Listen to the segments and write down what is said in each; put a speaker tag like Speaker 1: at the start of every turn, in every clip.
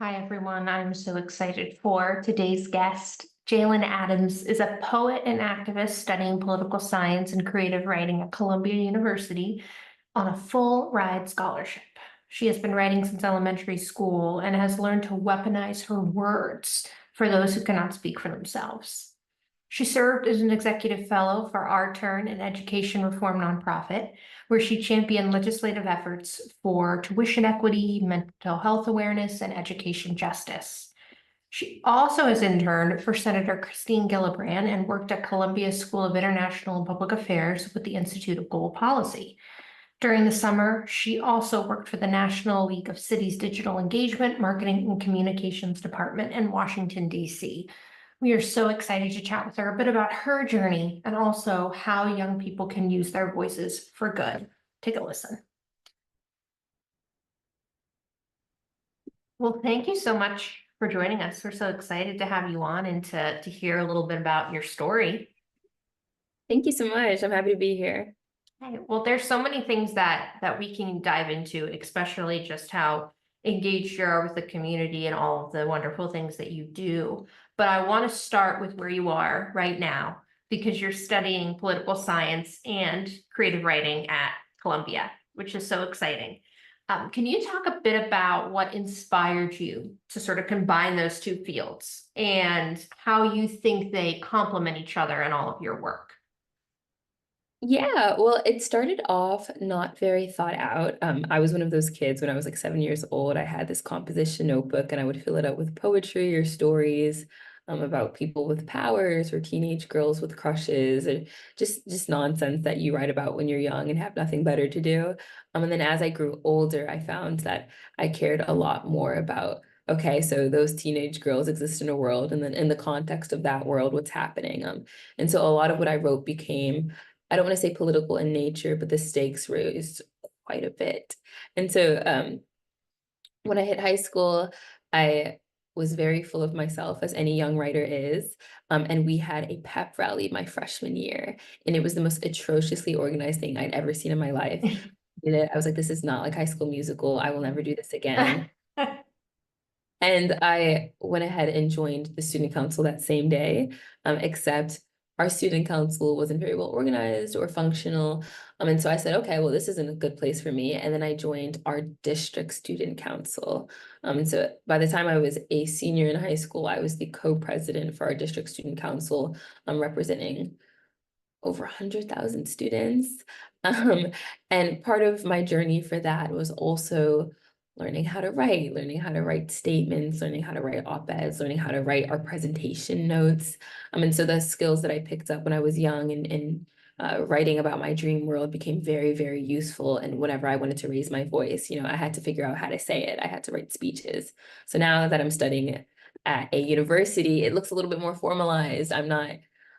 Speaker 1: Hi, everyone. I'm so excited for today's guest. Jaylen Adams is a poet and activist studying political science and creative writing at Columbia University on a full ride scholarship. She has been writing since elementary school and has learned to weaponize her words for those who cannot speak for themselves. She served as an executive fellow for Our Turn, an education reform nonprofit, where she championed legislative efforts for tuition equity, mental health awareness, and education justice. She also has interned for Senator Christine Gillibrand and worked at Columbia School of International and Public Affairs with the Institute of Global Policy. During the summer, she also worked for the National League of Cities Digital Engagement, Marketing, and Communications Department in Washington, D.C. We are so excited to chat with her a bit about her journey and also how young people can use their voices for good. Take a listen. Well, thank you so much for joining us. We're so excited to have you on and to hear a little bit about your story.
Speaker 2: Thank you so much. I'm happy to be here.
Speaker 1: Okay, well, there's so many things that we can dive into, especially just how engaged you are with the community and all of the wonderful things that you do. But I want to start with where you are right now because you're studying political science and creative writing at Columbia, which is so exciting. Can you talk a bit about what inspired you to sort of combine those two fields and how you think they complement each other in all of your work?
Speaker 2: Yeah, well, it started off not very thought out. I was one of those kids when I was like 7 years old. I had this composition notebook and I would fill it up with poetry or stories about people with powers or teenage girls with crushes or just nonsense that you write about when you're young and have nothing better to do. And then as I grew older, I found that I cared a lot more about, okay, so those teenage girls exist in a world, and then in the context of that world, what's happening. And so a lot of what I wrote became, I don't want to say political in nature, but the stakes raised quite a bit. And so when I hit high school, I was very full of myself, as any young writer is. And we had a pep rally my freshman year, and it was the most atrociously organized thing I'd ever seen in my life. I was like, this is not like High School Musical. I will never do this again. And I went ahead and joined the student council that same day, except our student council wasn't very well organized or functional. And so I said, okay, well, this isn't a good place for me. And then I joined our district student council. And so by the time I was a senior in high school, I was the co-president for our district student council, representing over 100,000 students. Um, and part of my journey for that was also learning how to write statements, learning how to write op-eds, learning how to write our presentation notes. And so the skills that I picked up when I was young and writing about my dream world became very, very useful. And whenever I wanted to raise my voice, I had to figure out how to say it. I had to write speeches. So now that I'm studying at a university, it looks a little bit more formalized.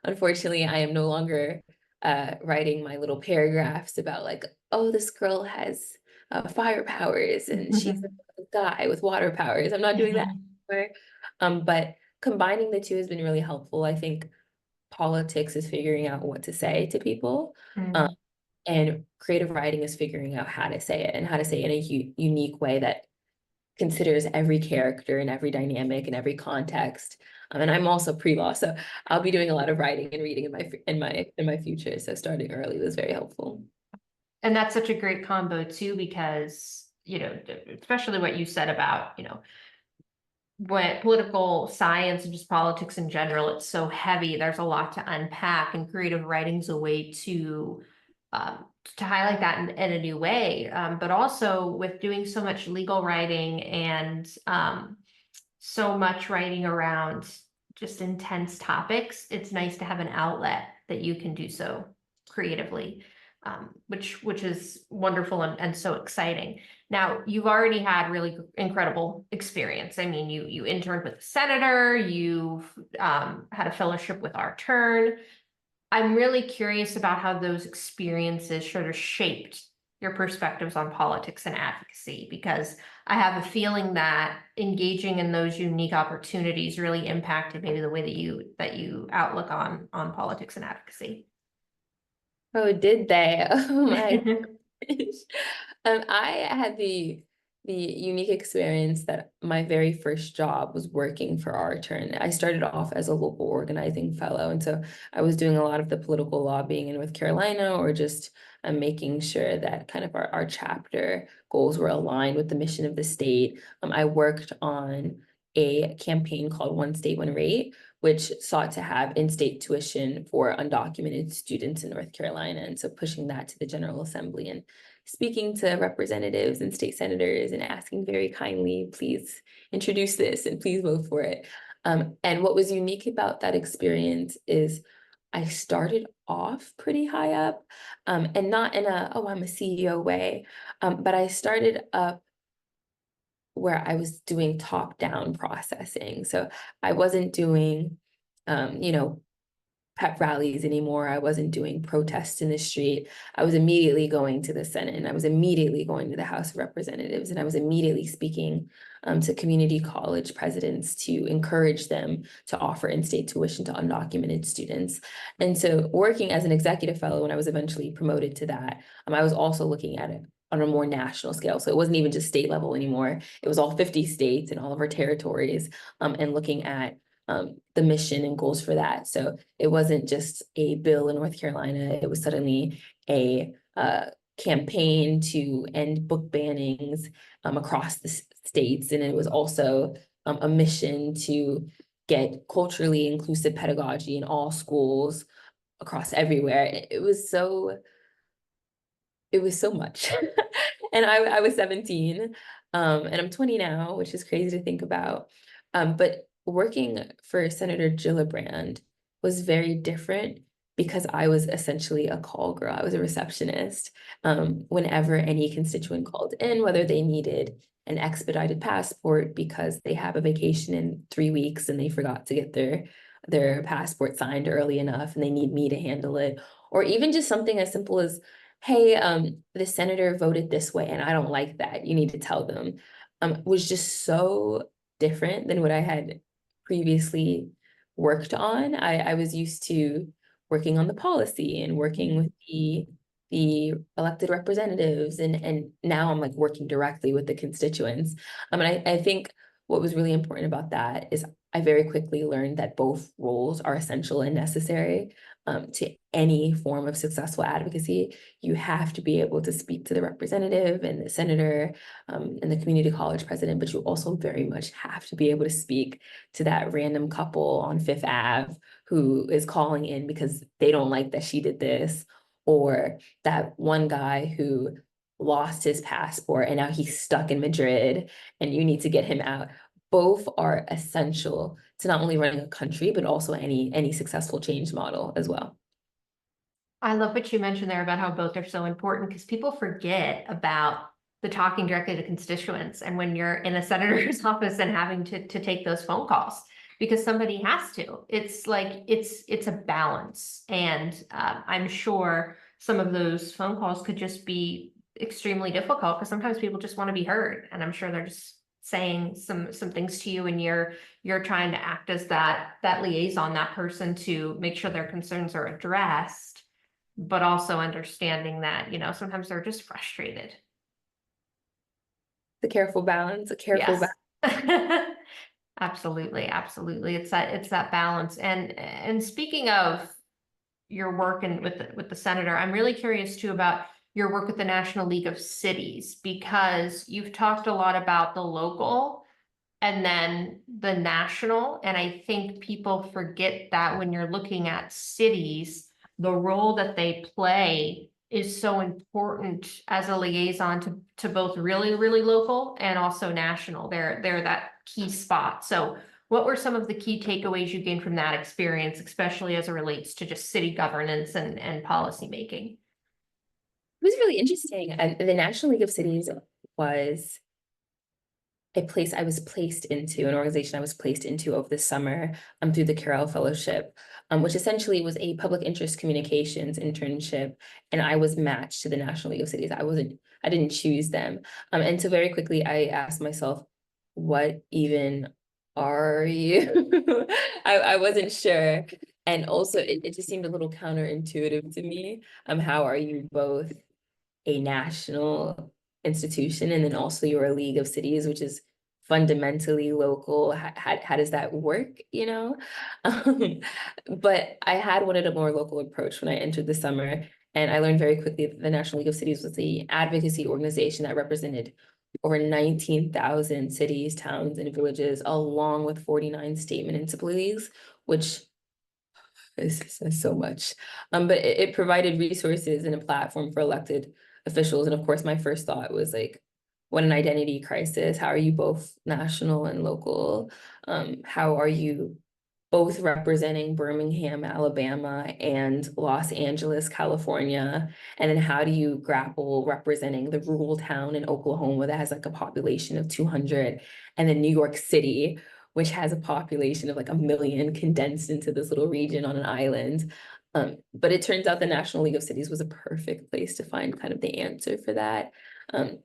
Speaker 2: Unfortunately, I am no longer writing my little paragraphs about like, oh, this girl has fire powers and she's a guy with water powers. I'm not doing that anymore. But combining the two has been really helpful. I think politics is figuring out what to say to people, um,
Speaker 1: Mm.
Speaker 2: and creative writing is figuring out how to say it and how to say it in a unique way that considers every character and every dynamic and every context. And I'm also pre-law, so I'll be doing a lot of writing and reading in my future. So starting early was very helpful.
Speaker 1: And that's such a great combo too, because, especially what you said about, when political science and just politics in general, it's so heavy. There's a lot to unpack, and creative writing's a way to highlight that in a new way. But also with doing so much legal writing and so much writing around just intense topics, it's nice to have an outlet that you can do so creatively, which is wonderful and so exciting. Now, you've already had really incredible experience. I mean, you interned with a senator, you've had a fellowship with Our Turn. I'm really curious about how those experiences sort of shaped your perspectives on politics and advocacy, because I have a feeling that engaging in those unique opportunities really impacted maybe the way that you outlook on politics and advocacy.
Speaker 2: Oh, did they? Oh my gosh. I had the the unique experience that my very first job was working for our turn. I started off as a local organizing fellow, and so I was doing a lot of the political lobbying in North Carolina, or just making sure that kind of our chapter goals were aligned with the mission of the state. I worked on a campaign called One State, One Rate, which sought to have in-state tuition for undocumented students in North Carolina, and so pushing that to the General Assembly and speaking to representatives and state senators and asking very kindly, please introduce this and please vote for it. And what was unique about that experience is I started off pretty high up, and not in a, oh, I'm a CEO way, but I started up where I was doing top-down processing. So I wasn't doing, you know, pep rallies anymore. I wasn't doing protests in the street. I was immediately going to the Senate, and I was immediately going to the House of Representatives, and I was immediately speaking to community college presidents to encourage them to offer in-state tuition to undocumented students. And so working as an executive fellow, when I was eventually promoted to that, I was also looking at it on a more national scale. So it wasn't even just state level anymore. It was all 50 states and all of our territories, and looking at the mission and goals for that. So it wasn't just a bill in North Carolina, it was suddenly a campaign to end book bannings across the states. And it was also a mission to get culturally inclusive pedagogy in all schools across everywhere. It was so much. And I was 17, and I'm 20 now, which is crazy to think about. But working for Senator Gillibrand was very different because I was essentially a call girl. I was a receptionist. Whenever any constituent called in, whether they needed an expedited passport because they have a vacation in 3 weeks and they forgot to get their passport signed early enough and they need me to handle it, or even just something as simple as, hey, the senator voted this way and I don't like that, you need to tell them, was just so different than what I had previously worked on. I was used to working on the policy and working with the elected representatives, and now I'm like working directly with the constituents. And I think what was really important about that is I very quickly learned that both roles are essential and necessary to any form of successful advocacy. You have to be able to speak to the representative and the senator and the community college president, but you also very much have to be able to speak to that random couple on Fifth Ave who is calling in because they don't like that she did this, or that one guy who lost his passport and now he's stuck in Madrid and you need to get him out. Both are essential to not only running a country, but also any successful change model as well.
Speaker 1: I love what you mentioned there about how both are so important, because people forget about the talking directly to constituents and when you're in a senator's office and having to take those phone calls, because somebody has to. It's like it's a balance, and I'm sure some of those phone calls could just be extremely difficult because sometimes people just want to be heard, and I'm sure they're just saying some things to you, and you're trying to act as that liaison, that person to make sure their concerns are addressed, but also understanding that, sometimes they're just frustrated.
Speaker 2: The careful balance, a careful
Speaker 1: Yes.
Speaker 2: balance.
Speaker 1: Absolutely, absolutely. It's that balance. And speaking of your work and with the senator, I'm really curious too about your work with the National League of Cities, because you've talked a lot about the local and then the national. And I think people forget that when you're looking at cities, the role that they play is so important as a liaison to both really, really local and also national. They're that key spot. So what were some of the key takeaways you gained from that experience, especially as it relates to just city governance and policy making?
Speaker 2: It was really interesting. And the National League of Cities was a place I was placed into, an organization I was placed into over the summer through the Carroll Fellowship, which essentially was a public interest communications internship. And I was matched to the National League of Cities. I didn't choose them. And so very quickly I asked myself, what even are you? I wasn't sure. And also it just seemed a little counterintuitive to me. How are you both a national institution, and then also your League of Cities, which is fundamentally local. How does that work, you know? Um, but I had wanted a more local approach when I entered the summer, and I learned very quickly that the National League of Cities was the advocacy organization that represented over 19,000 cities, towns, and villages, along with 49 state municipal leagues, which says so much. But it provided resources and a platform for elected officials. And of course, my first thought was like, what an identity crisis. How are you both national and local? How are you both representing Birmingham, Alabama, and Los Angeles, California? And then how do you grapple representing the rural town in Oklahoma that has like a population of 200, and then New York City, which has a population of like 1 million condensed into this little region on an island. But it turns out the National League of Cities was a perfect place to find kind of the answer for that. Um,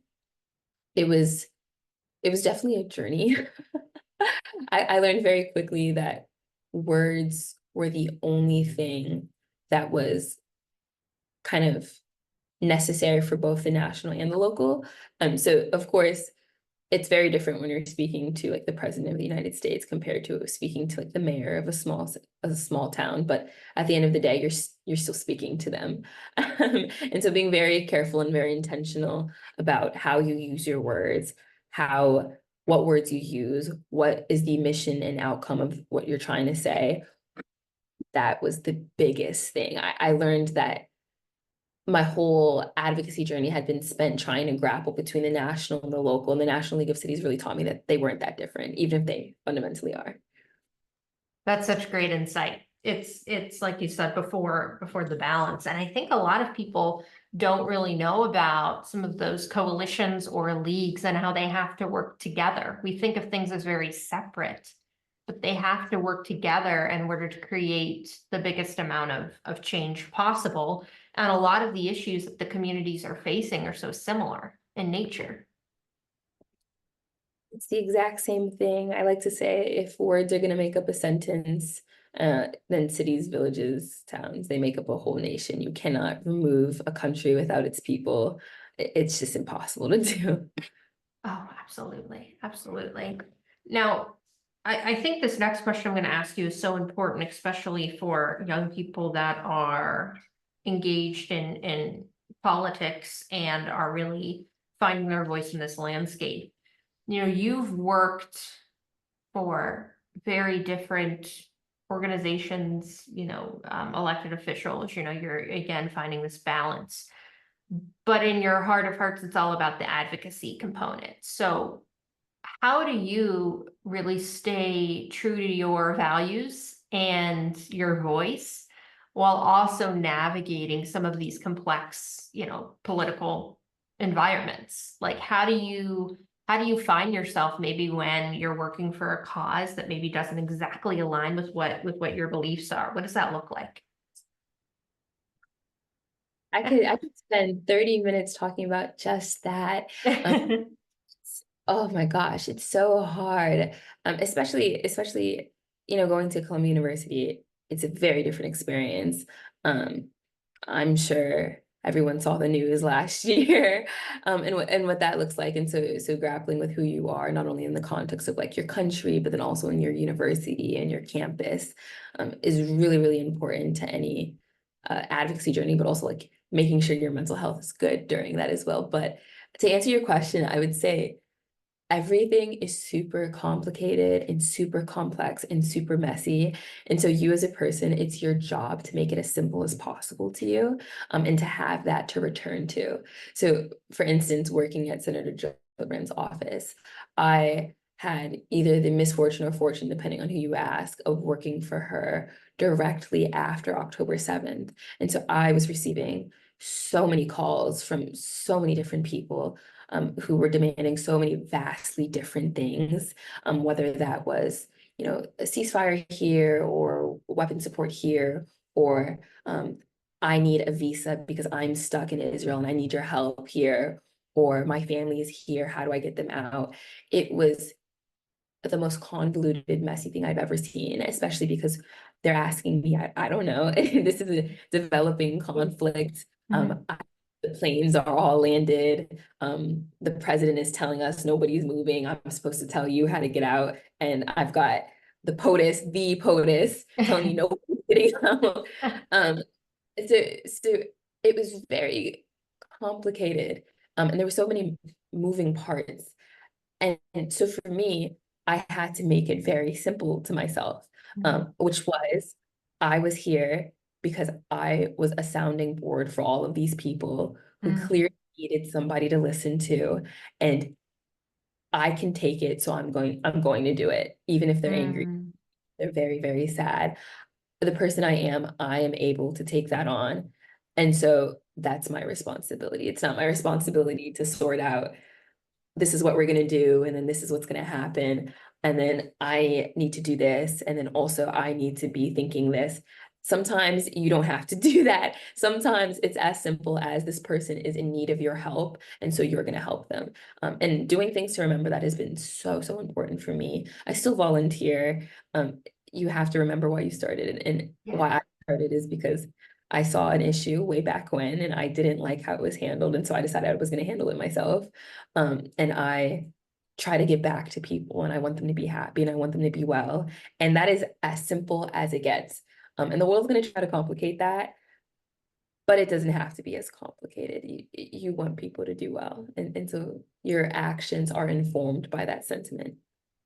Speaker 2: it was definitely a journey. I learned very quickly that words were the only thing that was kind of necessary for both the national and the local. So of course, it's very different when you're speaking to like the president of the United States compared to speaking to like the mayor of a small town. But at the end of the day, you're still speaking to them. And so being very careful and very intentional about how you use your words, what words you use, what is the mission and outcome of what you're trying to say. That was the biggest thing. I learned that my whole advocacy journey had been spent trying to grapple between the national and the local, and the National League of Cities really taught me that they weren't that different, even if they fundamentally are.
Speaker 1: That's such great insight. It's like you said before the balance. And I think a lot of people don't really know about some of those coalitions or leagues and how they have to work together. We think of things as very separate, but they have to work together in order to create the biggest amount of change possible. And a lot of the issues that the communities are facing are so similar in nature.
Speaker 2: It's the exact same thing. I like to say if words are going to make up a sentence, then cities, villages, towns, they make up a whole nation. You cannot remove a country without its people. It's just impossible to do.
Speaker 1: Oh, absolutely, absolutely. Now, I think this next question I'm going to ask you is so important, especially for young people that are engaged in politics and are really finding their voice in this landscape. You know, you've worked for very different organizations, elected officials, you're again finding this balance. But in your heart of hearts, it's all about the advocacy component. So how do you really stay true to your values and your voice while also navigating some of these complex, political environments? Like how do you find yourself maybe when you're working for a cause that maybe doesn't exactly align with what your beliefs are? What does that look like?
Speaker 2: I could spend 30 minutes talking about just that. Oh my gosh, it's so hard. Especially, going to Columbia University, it's a very different experience. Um, I'm sure everyone saw the news last year, and what that looks like. And so grappling with who you are, not only in the context of like your country, but then also in your university and your campus, is really, really important to any advocacy journey, but also like making sure your mental health is good during that as well. But to answer your question, I would say everything is super complicated and super complex and super messy. And so you as a person, it's your job to make it as simple as possible to you, and to have that to return to. So for instance, working at Senator Gillibrand's office, I had either the misfortune or fortune, depending on who you ask, of working for her directly after October 7th. And so I was receiving so many calls from so many different people, who were demanding so many vastly different things, whether that was, a ceasefire here or weapon support here, or I need a visa because I'm stuck in Israel and I need your help here, or my family is here, how do I get them out? It was the most convoluted, messy thing I've ever seen, especially because they're asking me, I don't know, this is a developing conflict.
Speaker 1: Mhm.
Speaker 2: the planes are all landed. The president is telling us nobody's moving. I'm supposed to tell you how to get out. And I've got the POTUS telling you nobody's getting out. Um, so it was very complicated. And there were so many moving parts. And so for me, I had to make it very simple to myself, which was I was here because I was a sounding board for all of these people who
Speaker 1: Mm,
Speaker 2: clearly needed somebody to listen to. And I can take it, so I'm going to do it, even if they're angry,
Speaker 1: mm,
Speaker 2: they're very, very sad. The person I am able to take that on. And so that's my responsibility. It's not my responsibility to sort out this is what we're going to do, and then this is what's going to happen, and then I need to do this, and then also I need to be thinking this. Sometimes you don't have to do that. Sometimes it's as simple as this person is in need of your help, and so you're going to help them. And doing things to remember that has been so, so important for me. I still volunteer. You have to remember why you started, and
Speaker 1: yeah.
Speaker 2: why I started is because I saw an issue way back when, and I didn't like how it was handled, and so I decided I was going to handle it myself. And I try to give back to people, and I want them to be happy, and I want them to be well. And that is as simple as it gets. And the world's going to try to complicate that, but it doesn't have to be as complicated. You want people to do well. And so your actions are informed by that sentiment.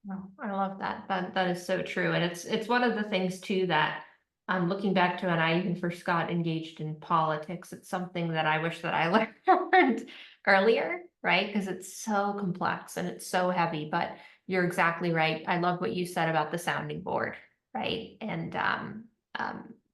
Speaker 1: No, I love that. That is so true. And it's one of the things too that I'm looking back to, and I even first got engaged in politics. It's something that I wish that I learned earlier, right? Because it's so complex and it's so heavy, but you're exactly right. I love what you said about the sounding board, right? And um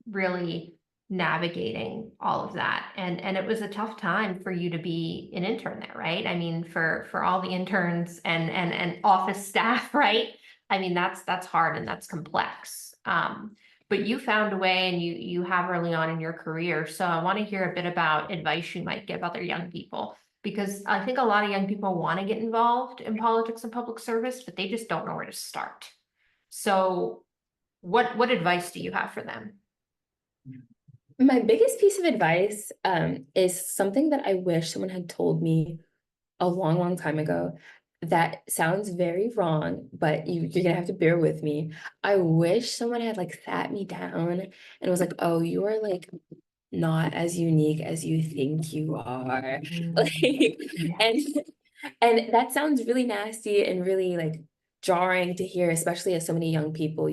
Speaker 1: really navigating all of that. And it was a tough time for you to be an intern there, right? I mean, for all the interns and office staff, right? I mean, that's hard and that's complex. But you found a way, and you have early on in your career. So I want to hear a bit about advice you might give other young people, because I think a lot of young people want to get involved in politics and public service, but they just don't know where to start. So what advice do you have for them?
Speaker 2: My biggest piece of advice is something that I wish someone had told me a long, long time ago. That sounds very wrong, but you're gonna have to bear with me. I wish someone had like sat me down and was like, "Oh, you are like not as unique as you think you are."
Speaker 1: Mm,
Speaker 2: Like,
Speaker 1: yeah.
Speaker 2: and and that sounds really nasty and really like jarring to hear, especially as so many young people,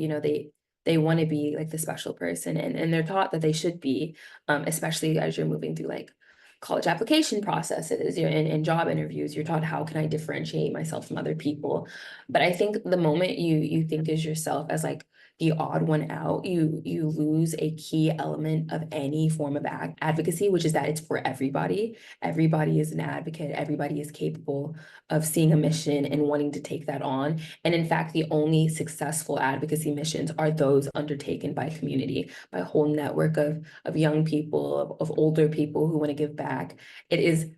Speaker 2: they want to be like the special person, and they're taught that they should be, especially as you're moving through like college application processes, and job interviews, you're taught how can I differentiate myself from other people. But I think the moment you think as yourself as like the odd one out, you lose a key element of any form of advocacy, which is that it's for everybody. Everybody is an advocate. Everybody is capable of seeing a mission and wanting to take that on. And in fact, the only successful advocacy missions are those undertaken by community, by a whole network of young people, of older people who want to give back. It is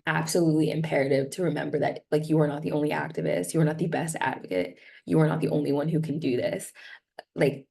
Speaker 2: absolutely imperative to remember that like you are not the only activist, you are not the best advocate, you are not the only one who can do this. Like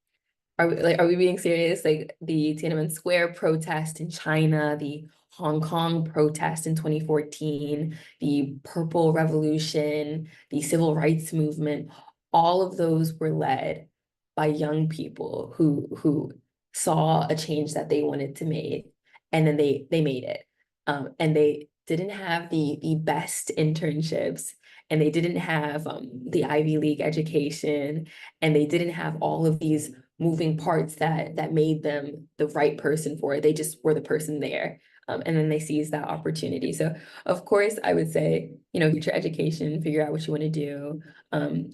Speaker 2: are we being serious? Like the Tiananmen Square protest in China, the Hong Kong protest in 2014, the Purple Revolution, the Civil Rights Movement, all of those were led by young people who saw a change that they wanted to make, and then they made it. And they didn't have the best internships, and they didn't have the Ivy League education, and they didn't have all of these moving parts that made them the right person for it. They just were the person there. And then they seized that opportunity. So of course, I would say, get your education, figure out what you want to do,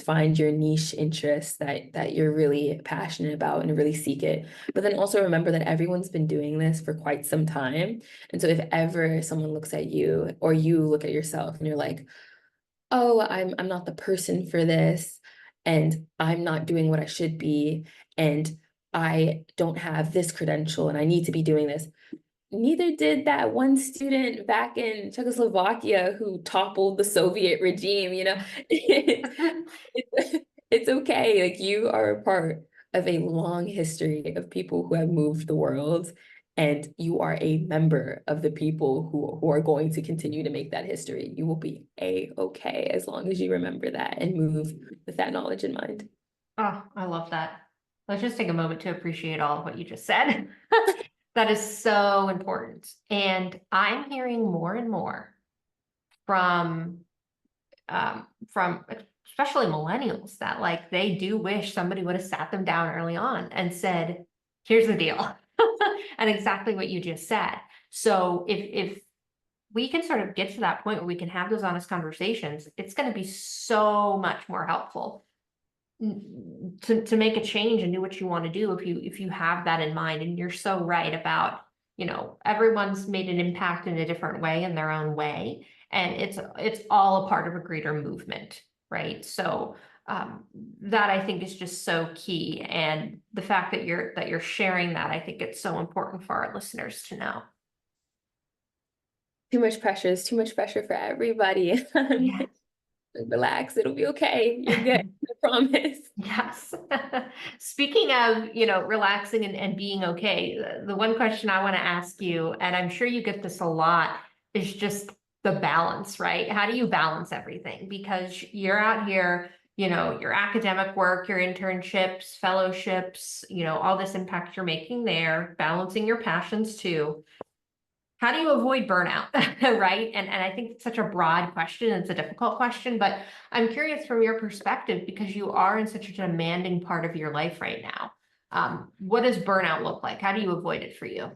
Speaker 2: find your niche interests that you're really passionate about and really seek it. But then also remember that everyone's been doing this for quite some time. And so if ever someone looks at you or you look at yourself and you're like, oh, I'm not the person for this, and I'm not doing what I should be, and I don't have this credential, and I need to be doing this. Neither did that one student back in Czechoslovakia who toppled the Soviet regime, It's okay. Like you are a part of a long history of people who have moved the world. and you are a member of the people who are going to continue to make that history. You will be a-okay as long as you remember that and move with that knowledge in mind.
Speaker 1: Oh, I love that. Let's just take a moment to appreciate all of what you just said. That is so important. And I'm hearing more and more from from especially millennials that like they do wish somebody would have sat them down early on and said, here's the deal. And exactly what you just said. So if we can sort of get to that point where we can have those honest conversations, it's going to be so much more helpful to make a change and do what you want to do if you have that in mind. And you're so right about, everyone's made an impact in a different way in their own way. And it's all a part of a greater movement, right? So um, that I think is just so key. And the fact that you're sharing that, I think it's so important for our listeners to know.
Speaker 2: Too much pressure is too much pressure for everybody.
Speaker 1: Yeah.
Speaker 2: Relax, it'll be okay. You're good, I promise.
Speaker 1: Yes. Speaking of, relaxing and being okay, the one question I want to ask you, and I'm sure you get this a lot, is just the balance, right? How do you balance everything? Because you're out here, your academic work, your internships, fellowships, all this impact you're making there, balancing your passions too. How do you avoid burnout? Right. And I think it's such a broad question. It's a difficult question, but I'm curious from your perspective because you are in such a demanding part of your life right now. What does burnout look like? How do you avoid it for you?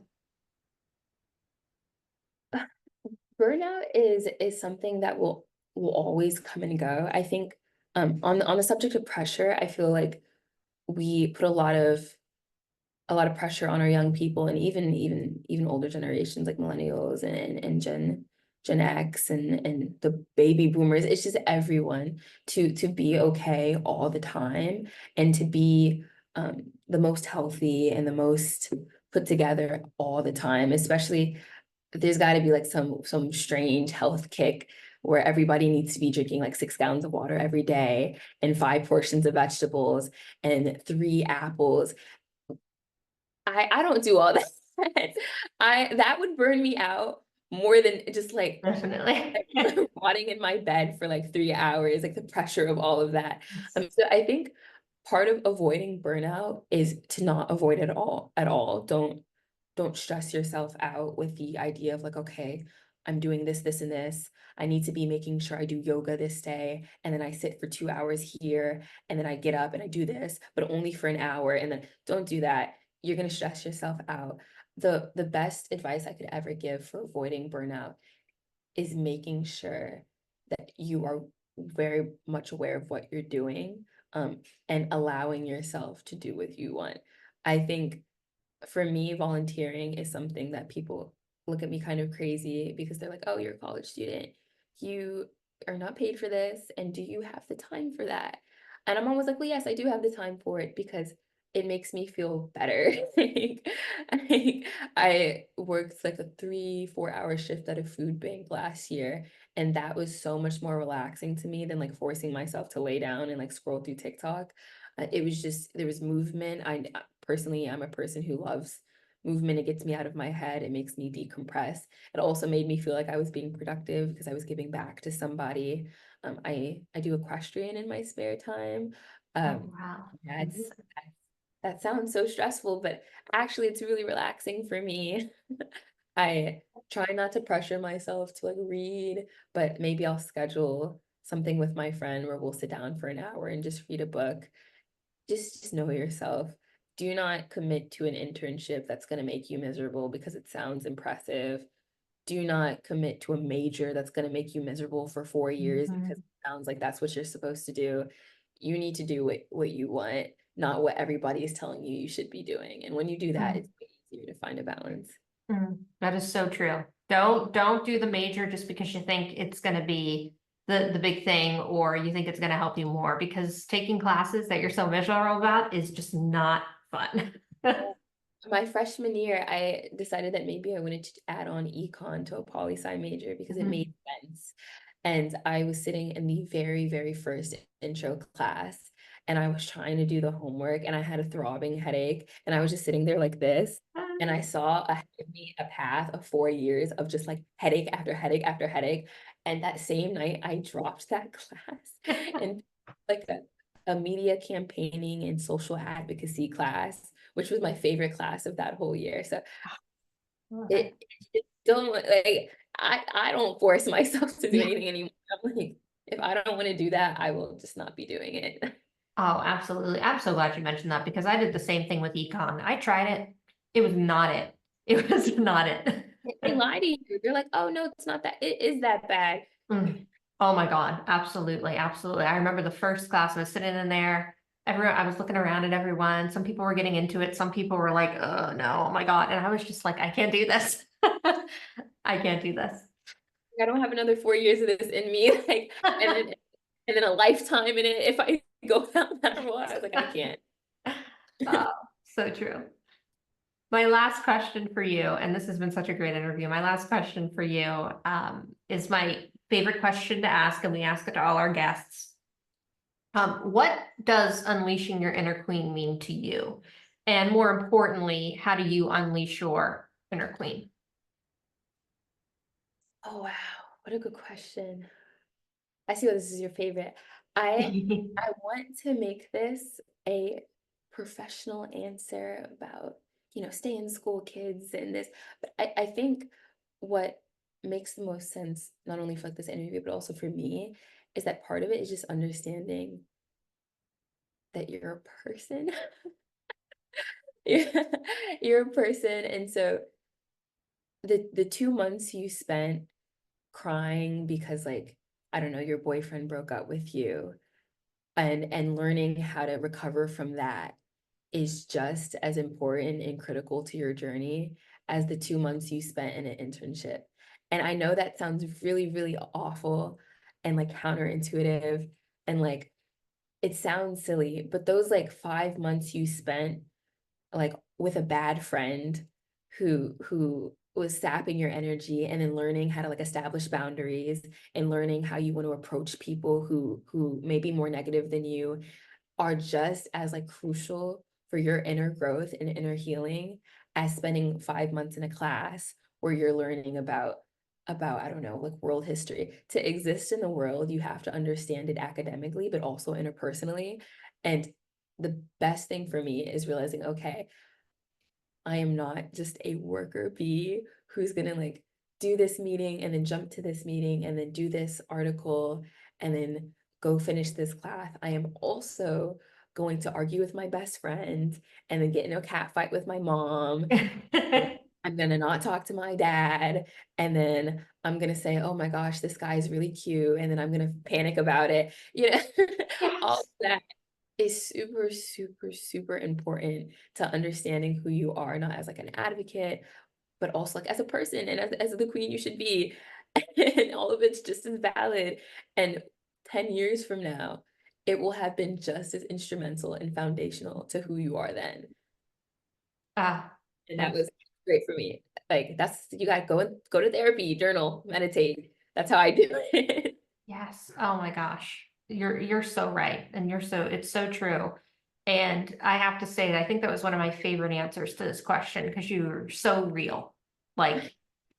Speaker 2: Burnout is something that will always come and go. I think on the subject of pressure, I feel like we put a lot of pressure on our young people and even older generations like millennials and Gen X and the baby boomers. It's just everyone to be okay all the time and to be the most healthy and the most put together all the time, especially there's got to be like some strange health kick where everybody needs to be drinking like 6 gallons of water every day and 5 portions of vegetables and 3 apples. I don't do all that. That would burn me out more than just like
Speaker 1: Definitely.
Speaker 2: rotting in my bed for like 3 hours, like the pressure of all of that. So I think part of avoiding burnout is to not avoid it all at all. Don't stress yourself out with the idea of like, okay, I'm doing this, this, and this. I need to be making sure I do yoga this day. And then I sit for 2 hours here. And then I get up and I do this, but only for an hour. And then don't do that. You're going to stress yourself out. The best advice I could ever give for avoiding burnout is making sure that you are very much aware of what you're doing, and allowing yourself to do what you want. I think for me, volunteering is something that people look at me kind of crazy because they're like, oh, you're a college student. You are not paid for this. And do you have the time for that? And I'm always like, well, yes, I do have the time for it because it makes me feel better. I worked like a 3, 4 hour shift at a food bank last year, and that was so much more relaxing to me than like forcing myself to lay down and like scroll through TikTok. It was just there was movement. Personally, I'm a person who loves movement. It gets me out of my head. It makes me decompress. It also made me feel like I was being productive because I was giving back to somebody. I do equestrian in my spare time.
Speaker 1: Oh,
Speaker 2: Um,
Speaker 1: wow.
Speaker 2: that's that sounds so stressful, but actually it's really relaxing for me. I try not to pressure myself to like read, but maybe I'll schedule something with my friend where we'll sit down for an hour and just read a book. Just know yourself. Do not commit to an internship that's going to make you miserable because it sounds impressive. Do not commit to a major that's going to make you miserable for 4 years because
Speaker 1: Mhm.
Speaker 2: it sounds like that's what you're supposed to do. You need to do what you want, not what everybody is telling you you should be doing. And when you do that, it's way easier to find a balance.
Speaker 1: That is so true. Don't do the major just because you think it's gonna be the big thing or you think it's gonna help you more because taking classes that you're so miserable about is just not fun.
Speaker 2: My freshman year, I decided that maybe I wanted to add on econ to a poli-sci major because it
Speaker 1: Mhm.
Speaker 2: made sense. And I was sitting in the very, very first intro class and I was trying to do the homework and I had a throbbing headache and I was just sitting there like this. And I saw ahead of me a path of 4 years of just like headache after headache after headache. And that same night, I dropped that class and like a media campaigning and social advocacy class, which was my favorite class of that whole year. So
Speaker 1: Okay.
Speaker 2: it don't like I don't force myself to do anything anymore. I'm like, if I don't want to do that, I will just not be doing it.
Speaker 1: Oh, absolutely. I'm so glad you mentioned that because I did the same thing with econ. I tried it. It was not it. It was not it.
Speaker 2: They lie to you. They're like, oh no, it's not that. It is that bad.
Speaker 1: Mm. Oh my God. Absolutely. Absolutely. I remember the first class I was sitting in there. Everyone, I was looking around at everyone. Some people were getting into it. Some people were like, oh no, oh my God. And I was just like, I can't do this. I can't do this.
Speaker 2: I don't have another 4 years of this in me. Like, and then a lifetime in it if I go down that road. I was like, I can't.
Speaker 1: Oh, so true. My last question for you, and this has been such a great interview. My last question for you is my favorite question to ask, and we ask it to all our guests. What does unleashing your inner queen mean to you? And more importantly, how do you unleash your inner queen?
Speaker 2: Oh wow, what a good question. I see why this is your favorite. I I want to make this a professional answer about, stay in school kids and this, but I think what makes the most sense, not only for like this interview, but also for me, is that part of it is just understanding that you're a person. You're, you're a person. And so the 2 months you spent crying because like, I don't know, your boyfriend broke up with you and learning how to recover from that is just as important and critical to your journey as the 2 months you spent in an internship. And I know that sounds really, really awful and like counterintuitive and like it sounds silly, but those like 5 months you spent like with a bad friend who was sapping your energy and then learning how to like establish boundaries and learning how you want to approach people who may be more negative than you are just as like crucial for your inner growth and inner healing as spending 5 months in a class where you're learning about I don't know, like world history. To exist in the world, you have to understand it academically, but also interpersonally. And the best thing for me is realizing, okay, I am not just a worker bee who's gonna like do this meeting and then jump to this meeting and then do this article and then go finish this class. I am also going to argue with my best friend and then get in a cat fight with my mom. I'm gonna not talk to my dad, and then I'm gonna say, "Oh my gosh, this guy is really cute," and then I'm gonna panic about it. All of
Speaker 1: Yes.
Speaker 2: that is super, super, super important to understanding who you are, not as like an advocate, but also like as a person and as the queen you should be. And all of it's just as valid. And 10 years from now, it will have been just as instrumental and foundational to who you are then.
Speaker 1: Ah,
Speaker 2: And that
Speaker 1: that's
Speaker 2: was great for me. Like that's you gotta go to therapy, journal, meditate. That's how I do it.
Speaker 1: yes. Oh my gosh. You're so right. And it's so true. And I have to say that I think that was one of my favorite answers to this question because you're so real. Like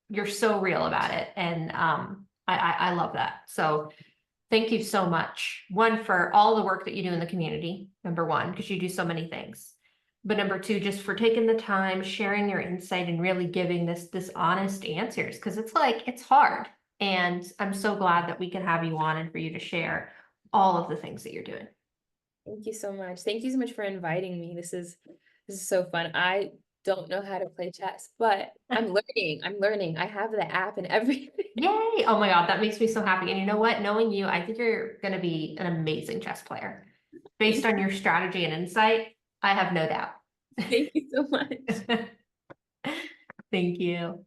Speaker 1: you're so real about it. And I love that. So thank you so much. One, for all the work that you do in the community, number one, because you do so many things. But number two, just for taking the time, sharing your insight and really giving this honest answers, because it's like it's hard. And I'm so glad that we can have you on and for you to share all of the things that you're doing.
Speaker 2: Thank you so much. Thank you so much for inviting me. This is so fun. I don't know how to play chess, but I'm learning. I'm learning. I have the app and everything.
Speaker 1: Yay! Oh my God, that makes me so happy. And you know what? Knowing you, I think you're going to be an amazing chess player. Based on your strategy and insight, I have no doubt.
Speaker 2: Thank you so much.
Speaker 1: Thank you.